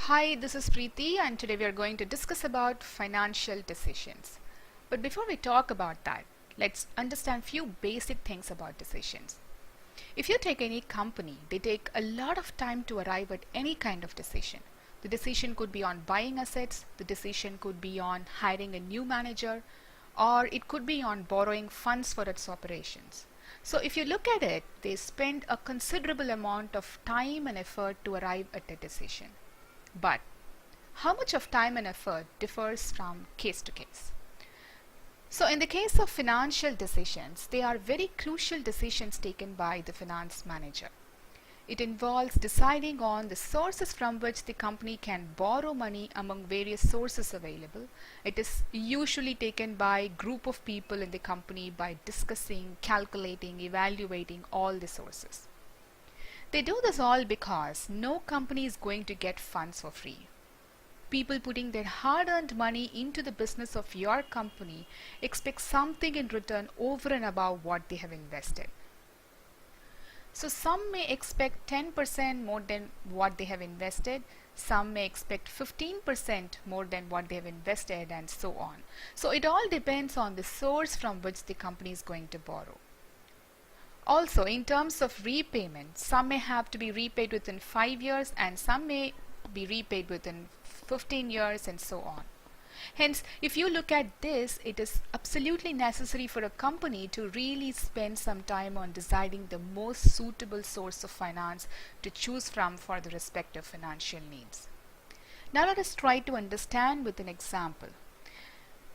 Hi, this is Preeti and today we are going to discuss about financial decisions. But before we talk about that, let's understand few basic things about decisions. If you take any company, they take a lot of time to arrive at any kind of decision. The decision could be on buying assets, the decision could be on hiring a new manager, or it could be on borrowing funds for its operations. So if you look at it, they spend a considerable amount of time and effort to arrive at a decision. But how much of time and effort differs from case to case? So in the case of financial decisions, they are very crucial decisions taken by the finance manager. It involves deciding on the sources from which the company can borrow money among various sources available. It is usually taken by a group of people in the company by discussing, calculating, evaluating all the sources. They do this all because no company is going to get funds for free. People putting their hard-earned money into the business of your company expect something in return over and above what they have invested. So some may expect 10% more than what they have invested, some may expect 15% more than what they have invested, and so on. So it all depends on the source from which the company is going to borrow. Also, in terms of repayment, some may have to be repaid within 5 years and some may be repaid within 15 years and so on. Hence, if you look at this, it is absolutely necessary for a company to really spend some time on deciding the most suitable source of finance to choose from for the respective financial needs. Now let us try to understand with an example.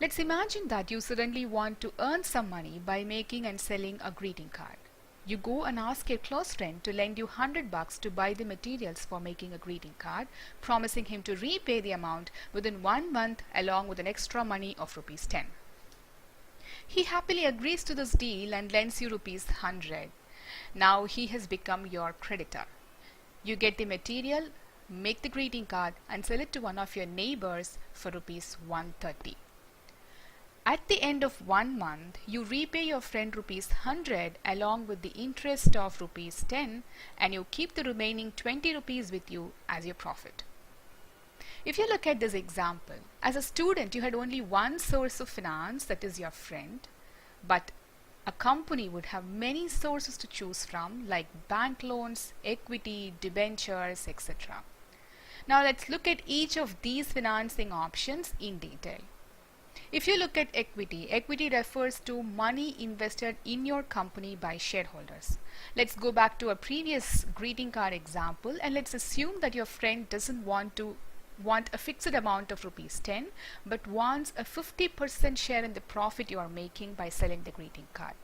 Let's imagine that you suddenly want to earn some money by making and selling a greeting card. You go and ask your close friend to lend you $100 to buy the materials for making a greeting card, promising him to repay the amount within 1 month along with an extra money of rupees 10. He happily agrees to this deal and lends you rupees 100. Now he has become your creditor. You get the material, make the greeting card and sell it to one of your neighbors for rupees 130. At the end of 1 month, you repay your friend rupees 100 along with the interest of rupees 10 and you keep the remaining 20 rupees with you as your profit. If you look at this example, as a student you had only one source of finance, that is your friend, but a company would have many sources to choose from like bank loans, equity, debentures, etc. Now let's look at each of these financing options in detail. If you look at equity, equity refers to money invested in your company by shareholders. Let's go back to a previous greeting card example and let's assume that your friend doesn't want a fixed amount of rupees 10 but wants a 50% share in the profit you are making by selling the greeting card.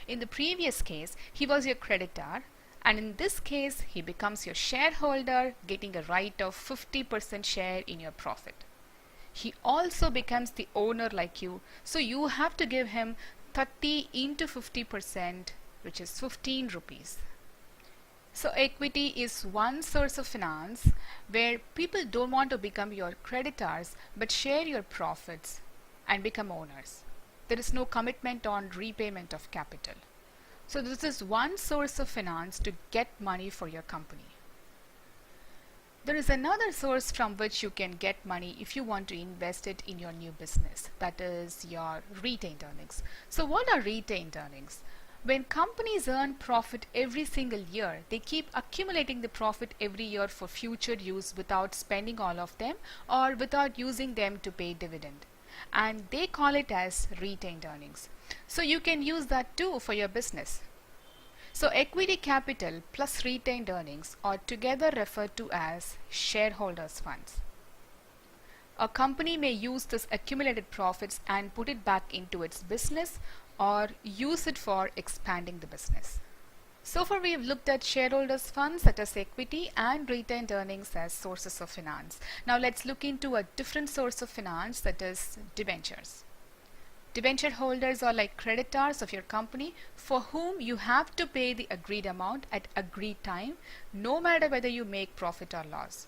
In the previous case, he was your creditor and in this case, he becomes your shareholder getting a right of 50% share in your profit. He also becomes the owner like you, so you have to give him 30 into 50%, which is 15 rupees. So equity is one source of finance where people don't want to become your creditors but share your profits and become owners. There is no commitment on repayment of capital. So this is one source of finance to get money for your company. There is another source from which you can get money if you want to invest it in your new business, that is your retained earnings. So what are retained earnings? When companies earn profit every single year, they keep accumulating the profit every year for future use without spending all of them or without using them to pay dividend. And they call it as retained earnings. So you can use that too for your business. So equity capital plus retained earnings are together referred to as shareholders' funds. A company may use this accumulated profits and put it back into its business or use it for expanding the business. So far we have looked at shareholders' funds, that is equity, and retained earnings as sources of finance. Now let's look into a different source of finance, that is debentures. Debenture holders are like creditors of your company for whom you have to pay the agreed amount at agreed time, no matter whether you make profit or loss.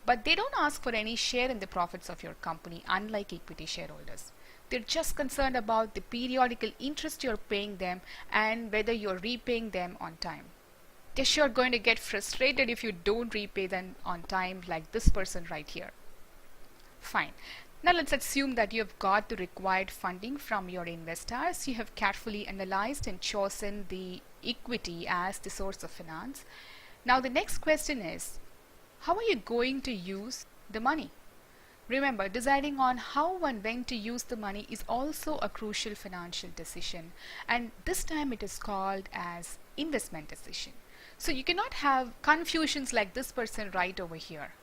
But they don't ask for any share in the profits of your company, unlike equity shareholders. They're just concerned about the periodical interest you're paying them and whether you're repaying them on time. They're sure going to get frustrated if you don't repay them on time like this person right here. Fine. Now let's assume that you have got the required funding from your investors. You have carefully analyzed and chosen the equity as the source of finance. Now the next question is, how are you going to use the money? Remember, deciding on how and when to use the money is also a crucial financial decision, and this time it is called as investment decision. So you cannot have confusions like this person right over here.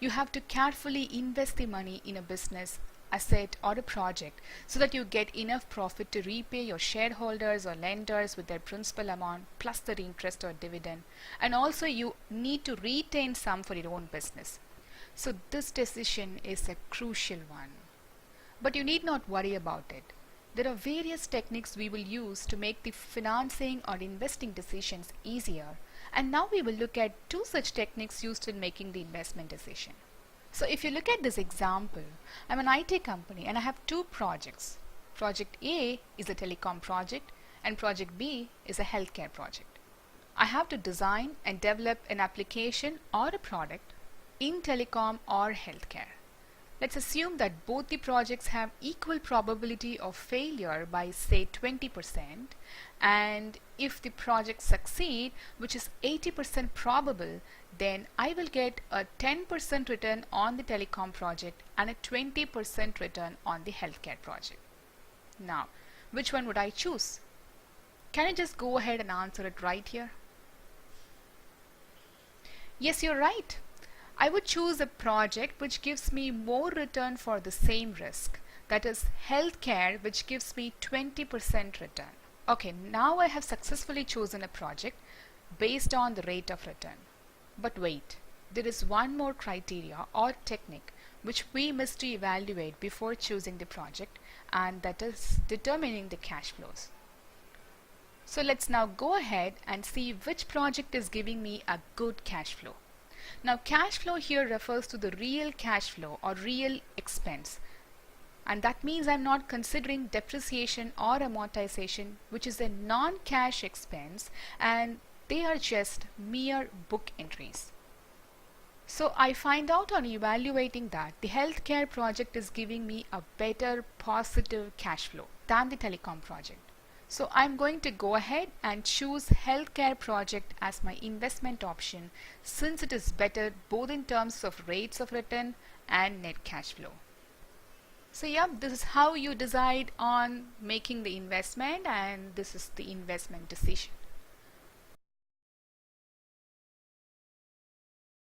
You have to carefully invest the money in a business, asset or a project so that you get enough profit to repay your shareholders or lenders with their principal amount plus the interest or dividend, and also you need to retain some for your own business. So this decision is a crucial one. But you need not worry about it. There are various techniques we will use to make the financing or investing decisions easier, and now we will look at two such techniques used in making the investment decision. So if you look at this example, I'm an IT company and I have two projects. Project A is a telecom project and project B is a healthcare project. I have to design and develop an application or a product in telecom or healthcare. Let's assume that both the projects have equal probability of failure by say 20%, and if the projects succeed, which is 80% probable, then I will get a 10% return on the telecom project and a 20% return on the healthcare project. Now, which one would I choose? Can I just go ahead and answer it right here? Yes, you're right. I would choose a project which gives me more return for the same risk. That is healthcare, which gives me 20% return. Okay, now I have successfully chosen a project based on the rate of return. But wait, there is one more criteria or technique which we must evaluate before choosing the project, and that is determining the cash flows. So let's now go ahead and see which project is giving me a good cash flow. Now cash flow here refers to the real cash flow or real expense, and that means I'm not considering depreciation or amortization, which is a non-cash expense, and they are just mere book entries. So I find out on evaluating that the healthcare project is giving me a better positive cash flow than the telecom project. So I'm going to go ahead and choose healthcare project as my investment option, since it is better both in terms of rates of return and net cash flow. So yeah, this is how you decide on making the investment, and this is the investment decision.